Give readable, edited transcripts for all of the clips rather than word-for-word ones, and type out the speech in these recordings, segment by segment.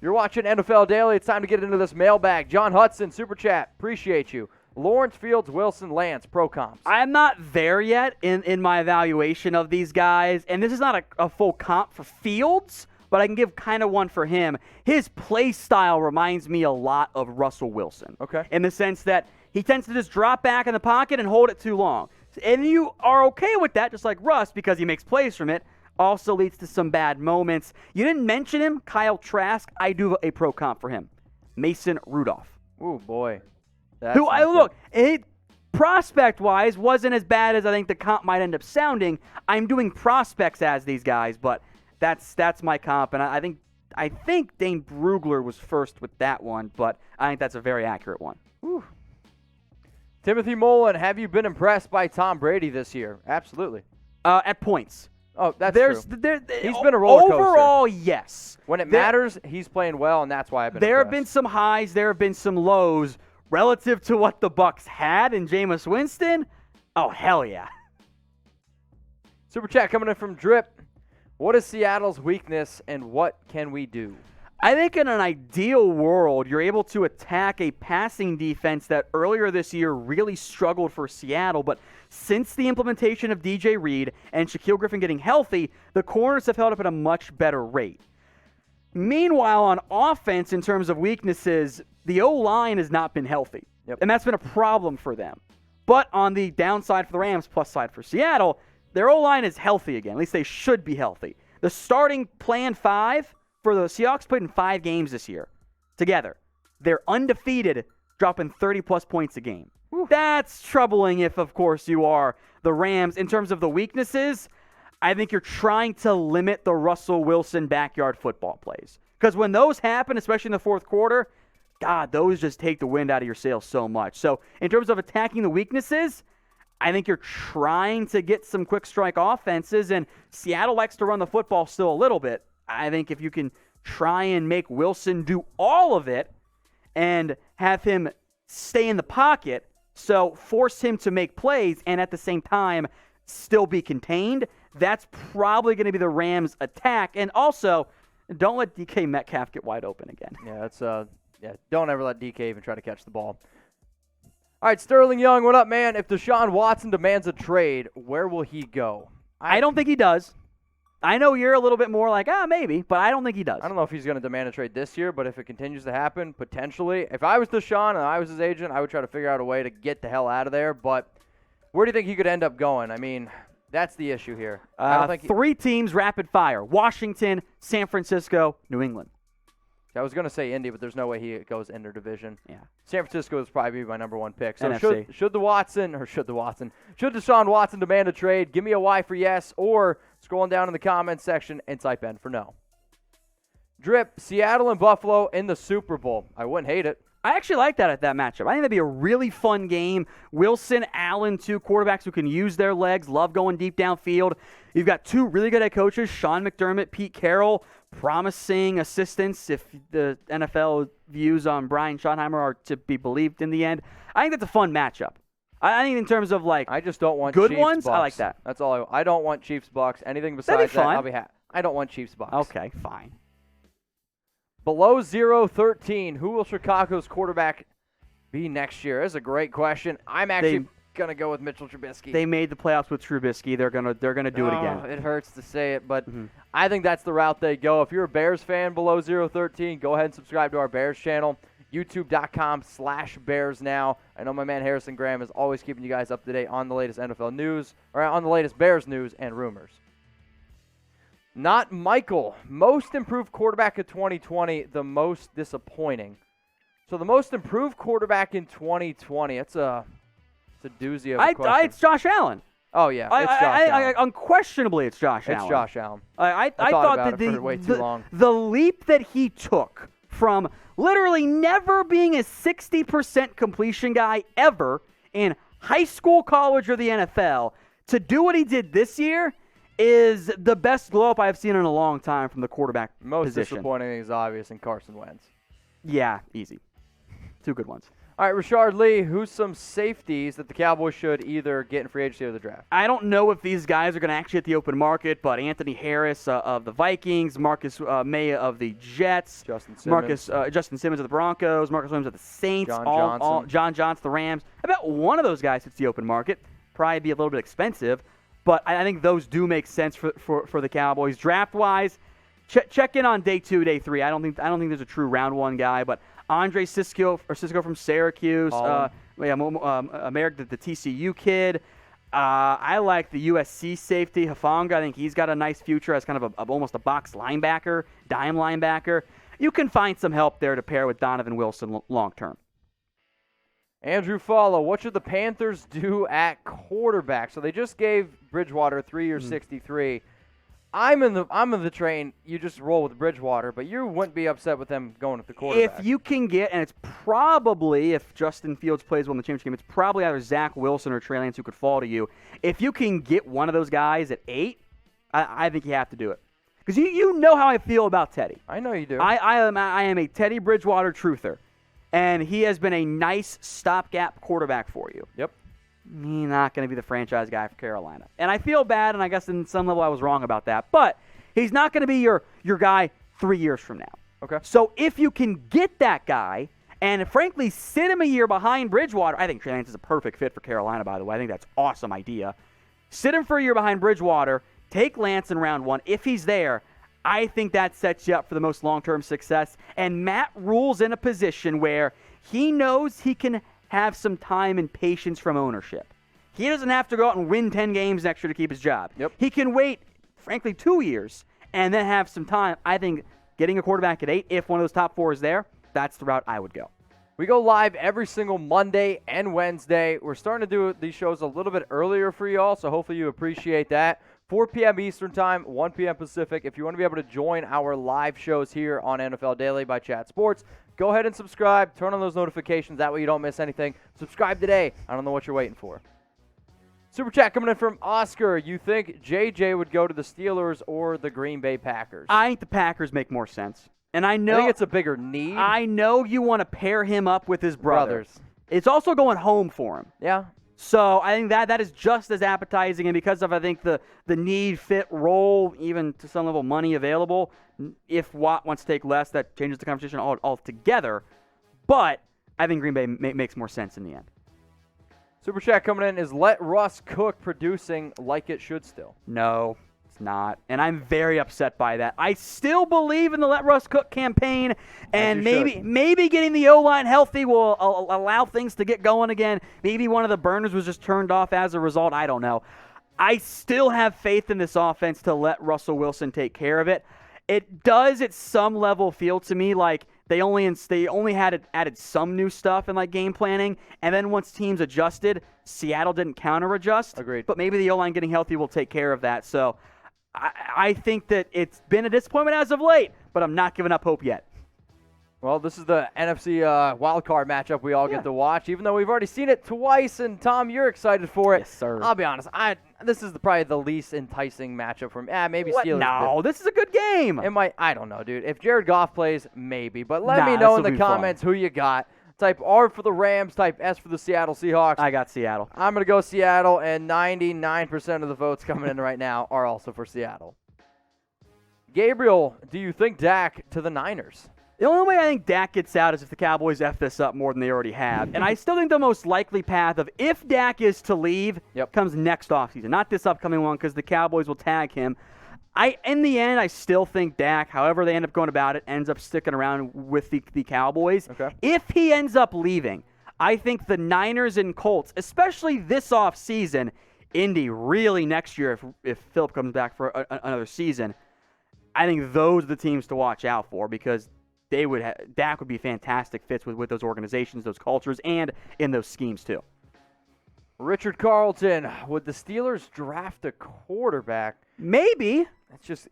You're watching NFL Daily. It's time to get into this mailbag. John Hudson, Super Chat. Appreciate you. Lawrence, Fields, Wilson, Lance, pro comps. I'm not there yet in my evaluation of these guys, and this is not a full comp for Fields, but I can give kind of one for him. His play style reminds me a lot of Russell Wilson. Okay. In the sense that he tends to just drop back in the pocket and hold it too long. And you are okay with that, just like Russ, because he makes plays from it. Also leads to some bad moments. You didn't mention him, Kyle Trask. I do a pro comp for him. Mason Rudolph. Ooh, boy. Prospect-wise, wasn't as bad as I think the comp might end up sounding. I'm doing prospects as these guys, but that's my comp, and I think Dane Brugler was first with that one, but I think that's a very accurate one. Ooh. Timothy Mullen, have you been impressed by Tom Brady this year? Absolutely. At points. Oh, that's true. He's been a roller coaster. Overall, yes. When it matters, he's playing well, and that's why I've been There impressed. have been some highs, there have been some lows. Relative to what the Bucs had in Jameis Winston, oh, hell yeah. Super Chat coming in from Drip. What is Seattle's weakness, and what can we do? I think in an ideal world, you're able to attack a passing defense that earlier this year really struggled for Seattle, but since the implementation of DJ Reed and Shaquille Griffin getting healthy, the corners have held up at a much better rate. Meanwhile, on offense, in terms of weaknesses, the O-line has not been healthy, and that's been a problem for them. But on the downside for the Rams, plus side for Seattle, their O-line is healthy again. At least they should be healthy. The starting plan 5 for the Seahawks played in 5 games this year together. They're undefeated, dropping 30-plus points a game. Whew. That's troubling if, of course, you are the Rams. In terms of the weaknesses, I think you're trying to limit the Russell Wilson backyard football plays. Because when those happen, especially in the fourth quarter, God, those just take the wind out of your sails so much. So in terms of attacking the weaknesses, I think you're trying to get some quick strike offenses, and Seattle likes to run the football still a little bit. I think if you can try and make Wilson do all of it and have him stay in the pocket, so force him to make plays and at the same time still be contained, that's probably going to be the Rams' attack. And also, don't let DK Metcalf get wide open again. Yeah, don't ever let DK even try to catch the ball. All right, Sterling Young, what up, man? If Deshaun Watson demands a trade, where will he go? I don't think he does. I know you're a little bit more like, maybe, but I don't think he does. I don't know if he's going to demand a trade this year, but if it continues to happen, potentially. If I was Deshaun and I was his agent, I would try to figure out a way to get the hell out of there. But where do you think he could end up going? I mean, that's the issue here. I don't think 3 teams rapid fire: Washington, San Francisco, New England. I was going to say Indy, but there's no way he goes interdivision. Yeah. San Francisco is probably my number 1 pick. So NFC. should Deshaun Watson demand a trade, give me a Y for yes, or scrolling down in the comments section and type N for no. Drip, Seattle and Buffalo in the Super Bowl. I wouldn't hate it. I actually like that matchup. I think that'd be a really fun game. Wilson, Allen, 2 quarterbacks who can use their legs, love going deep downfield. You've got 2 really good head coaches, Sean McDermott, Pete Carroll, promising assistants if the NFL views on Brian Schottenheimer are to be believed in the end. I think that's a fun matchup. I think in terms of I just don't want good Chiefs, ones. Bucks. I like that. That's all. I don't want Chiefs Bucks. Anything besides that, I'll be happy. I don't want Chiefs Bucks. Okay, fine. Below 0-13, who will Chicago's quarterback be next year? That's a great question. I'm actually going to go with Mitchell Trubisky. They made the playoffs with Trubisky. They're gonna do it again. It hurts to say it, but I think that's the route they go. If you're a Bears fan below 0-13, go ahead and subscribe to our Bears channel, youtube.com/Bears now. I know my man Harrison Graham is always keeping you guys up to date on the latest NFL news, or on the latest Bears news and rumors. Not Michael. Most improved quarterback of 2020, the most disappointing. So the most improved quarterback in 2020, it's a doozy of a question. It's Josh Allen. Oh, yeah, it's Josh Allen. Unquestionably, it's Josh Allen. It's Josh Allen. I thought that about it for way too long. The leap that he took from literally never being a 60% completion guy ever in high school, college, or the NFL to do what he did this year is the best glow-up I've seen in a long time from the quarterback Most position. disappointing is obvious in Carson Wentz. Yeah, easy. 2 good ones. All right, Rashard Lee, who's some safeties that the Cowboys should either get in free agency or the draft? I don't know if these guys are going to actually hit the open market, but Anthony Harris of the Vikings, Marcus May of the Jets, Justin Simmons of the Broncos, Marcus Williams of the Saints, John Johnson, the Rams. I bet one of those guys hits the open market. Probably be a little bit expensive, but I think those do make sense for the Cowboys. Draft-wise, check in on day 2, day 3. I don't think there's a true round 1 guy, but Andre Cisco from Syracuse, Merrick, the TCU kid. I like the USC safety, Hufanga. I think he's got a nice future as kind of almost a box linebacker, dime linebacker. You can find some help there to pair with Donovan Wilson long term. Andrew Falla, what should the Panthers do at quarterback? So they just gave Bridgewater a 3-year, $63. I'm in the train. You just roll with Bridgewater, but you wouldn't be upset with them going with the quarterback. If you can get, and it's probably, if Justin Fields plays well in the championship game, it's probably either Zach Wilson or Trey Lance who could fall to you. If you can get one of those guys at 8, I think you have to do it. Because you know how I feel about Teddy. I know you do. I am a Teddy Bridgewater truther, and he has been a nice stopgap quarterback for you. Yep. He's not going to be the franchise guy for Carolina. And I feel bad, and I guess in some level I was wrong about that. But he's not going to be your guy 3 years from now. Okay. So if you can get that guy and, frankly, sit him a year behind Bridgewater, I think Trey Lance is a perfect fit for Carolina, by the way. I think that's an awesome idea. Sit him for a year behind Bridgewater, take Lance in round 1. If he's there, I think that sets you up for the most long-term success. And Matt Rule's in a position where he knows he can have some time and patience from ownership. He doesn't have to go out and win 10 games next year to keep his job. Yep. He can wait, frankly, 2 years and then have some time. I think getting a quarterback at 8, if one of those top 4 is there, that's the route I would go. We go live every single Monday and Wednesday. We're starting to do these shows a little bit earlier for y'all, so hopefully you appreciate that. 4 p.m. Eastern Time, 1 p.m. Pacific. If you want to be able to join our live shows here on NFL Daily by Chat Sports, go ahead and subscribe. Turn on those notifications. That way you don't miss anything. Subscribe today. I don't know what you're waiting for. Super chat coming in from Oscar. You think JJ would go to the Steelers or the Green Bay Packers? I think the Packers make more sense. And I think it's a bigger need. I know you want to pair him up with his brothers. It's also going home for him. Yeah. So I think that is just as appetizing, and because of, I think, the need, fit, role, even to some level money available, if Watt wants to take less, that changes the conversation altogether. But I think Green Bay makes more sense in the end. Super chat coming in is let Russ Cook producing like it should still. No, it's not. And I'm very upset by that. I still believe in the let Russ Cook campaign, and maybe getting the O-line healthy will allow things to get going again. Maybe one of the burners was just turned off as a result. I don't know. I still have faith in this offense to let Russell Wilson take care of it. It does at some level feel to me like they only had added some new stuff in like game planning, and then once teams adjusted, Seattle didn't counter-adjust. Agreed. But maybe the O-line getting healthy will take care of that. So I think that it's been a disappointment as of late, but I'm not giving up hope yet. Well, this is the NFC Wild Card matchup we all get to watch, even though we've already seen it twice, and Tom, you're excited for it. Yes, sir. I'll be honest, this is probably the least enticing matchup for me. Maybe what? Steelers. No, this is a good game. I don't know, dude. If Jared Goff plays, maybe. But let me know in the comments who you got. Type R for the Rams, type S for the Seattle Seahawks. I got Seattle. I'm going to go Seattle, and 99% of the votes coming in right now are also for Seattle. Gabriel, do you think Dak to the Niners? The only way I think Dak gets out is if the Cowboys F this up more than they already have. And I still think the most likely path of if Dak is to leave comes next offseason, not this upcoming one, because the Cowboys will tag him. In the end, I still think Dak, however they end up going about it, ends up sticking around with the Cowboys. Okay. If he ends up leaving, I think the Niners and Colts, especially this offseason, Indy really next year if Phillip comes back for another season, I think those are the teams to watch out for because Dak would be fantastic fits with those organizations, those cultures, and in those schemes too. Richard Carlton, would the Steelers draft a quarterback? Maybe.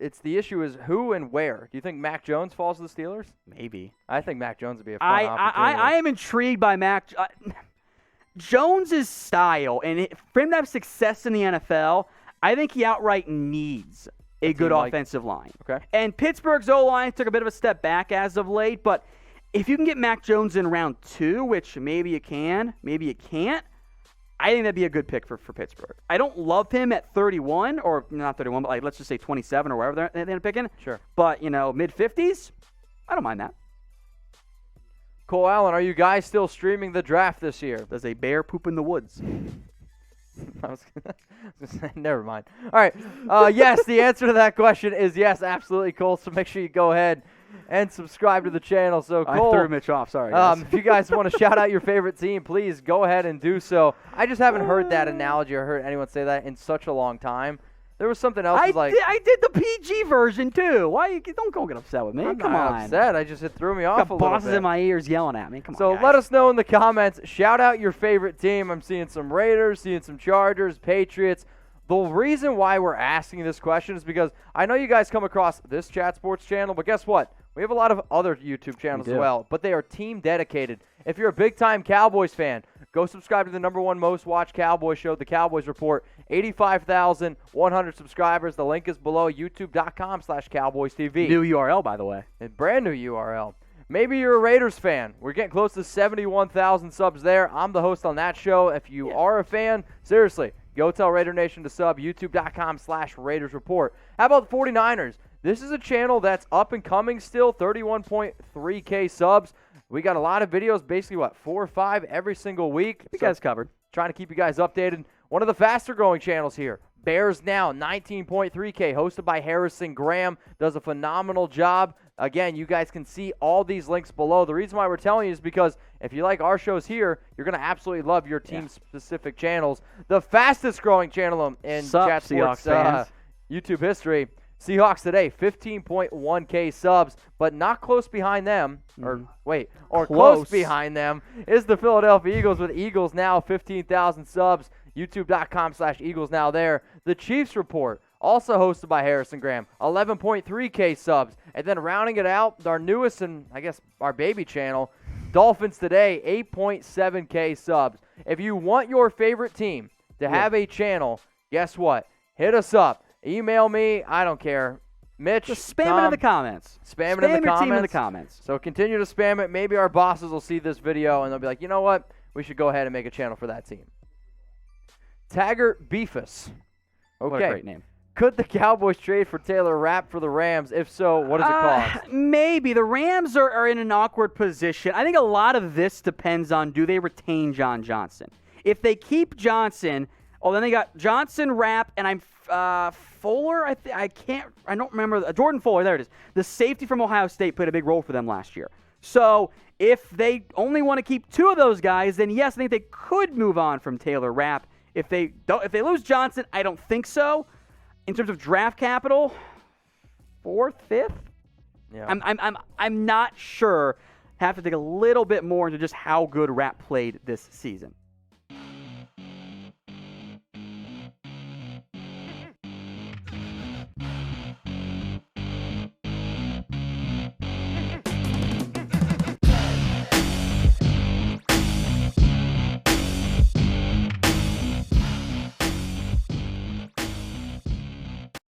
It's the issue is who and where. Do you think Mac Jones falls to the Steelers? Maybe. I think Mac Jones would be a fun opportunity. I am intrigued by Mac Jones' style, and for him to have success in the NFL, I think he outright needs a good offensive line. Okay. And Pittsburgh's O-line took a bit of a step back as of late, but If you can get Mac Jones in round 2, which maybe you can, maybe you can't, I think that'd be a good pick for Pittsburgh. I don't love him at 31, or not 31, but let's just say 27 or wherever they're picking. Sure. But, mid-50s, I don't mind that. Cole Allen, are you guys still streaming the draft this year? Does a bear poop in the woods? I was gonna say, never mind. All right. Yes, the answer to that question is yes, absolutely, Cole. So make sure you go ahead and subscribe to the channel. So Cole, I threw Mitch off. Sorry, guys. if you guys want to shout out your favorite team, please go ahead and do so. I just haven't heard that analogy or heard anyone say that in such a long time. There was something else. I did the PG version too. Why? Don't go get upset with me. I'm Come not on. upset. It threw me off Got a little bosses bit. in my ears yelling at me. Come on. So guys. let us know in the comments. Shout out your favorite team. I'm seeing some Raiders, seeing some Chargers, Patriots. The reason why we're asking this question is because I know you guys come across this Chat Sports channel, but guess what? We have a lot of other YouTube channels as well, but they are team dedicated. If you're a big-time Cowboys fan, go subscribe to the #1 most watched Cowboys show, The Cowboys Report. 85,100 subscribers. The link is below, youtube.com/CowboysTV. New URL, by the way. A brand new URL. Maybe you're a Raiders fan. We're getting close to 71,000 subs there. I'm the host on that show. If you are a fan, seriously, go tell Raider Nation to sub, youtube.com/Raiders Report. How about the 49ers? This is a channel that's up and coming still, 31.3K subs. We got a lot of videos, basically, 4 or 5 every single week. You guys covered. Trying to keep you guys updated. One of the faster-growing channels here, Bears Now, 19.3K, hosted by Harrison Graham. Does a phenomenal job. Again, you guys can see all these links below. The reason why we're telling you is because if you like our shows here, you're going to absolutely love your team-specific channels. The fastest-growing channel in Chat Sports YouTube history, Seahawks Today, 15.1K subs, but not close behind them. Close behind them is the Philadelphia Eagles with Eagles Now, 15,000 subs. YouTube.com/Eagles Now there. The Chiefs Report, also hosted by Harrison Graham, 11.3K subs. And then rounding it out, our newest and, I guess, our baby channel, Dolphins Today, 8.7K subs. If you want your favorite team to have a channel, guess what? Hit us up. Email me. I don't care. Mitch, just spam Tom, it in the comments. Spam it in the your team in the comments. So continue to spam it. Maybe our bosses will see this video and they'll be like, you know what? We should go ahead and make a channel for that team. Taggart Beefus. Okay. What a great name. Could the Cowboys trade for Taylor Rapp for the Rams? If so, what does it cost? Maybe. The Rams are in an awkward position. I think a lot of this depends on, do they retain John Johnson? If they keep Johnson, then they got Johnson, Rapp, and Fuller. I don't remember. Jordan Fuller, there it is. The safety from Ohio State played a big role for them last year. So if they only want to keep 2 of those guys, then yes, I think they could move on from Taylor Rapp. If they lose Johnson, I don't think so. In terms of draft capital, 4th, 5th. Yeah. I'm not sure. Have to dig a little bit more into just how good Rapp played this season.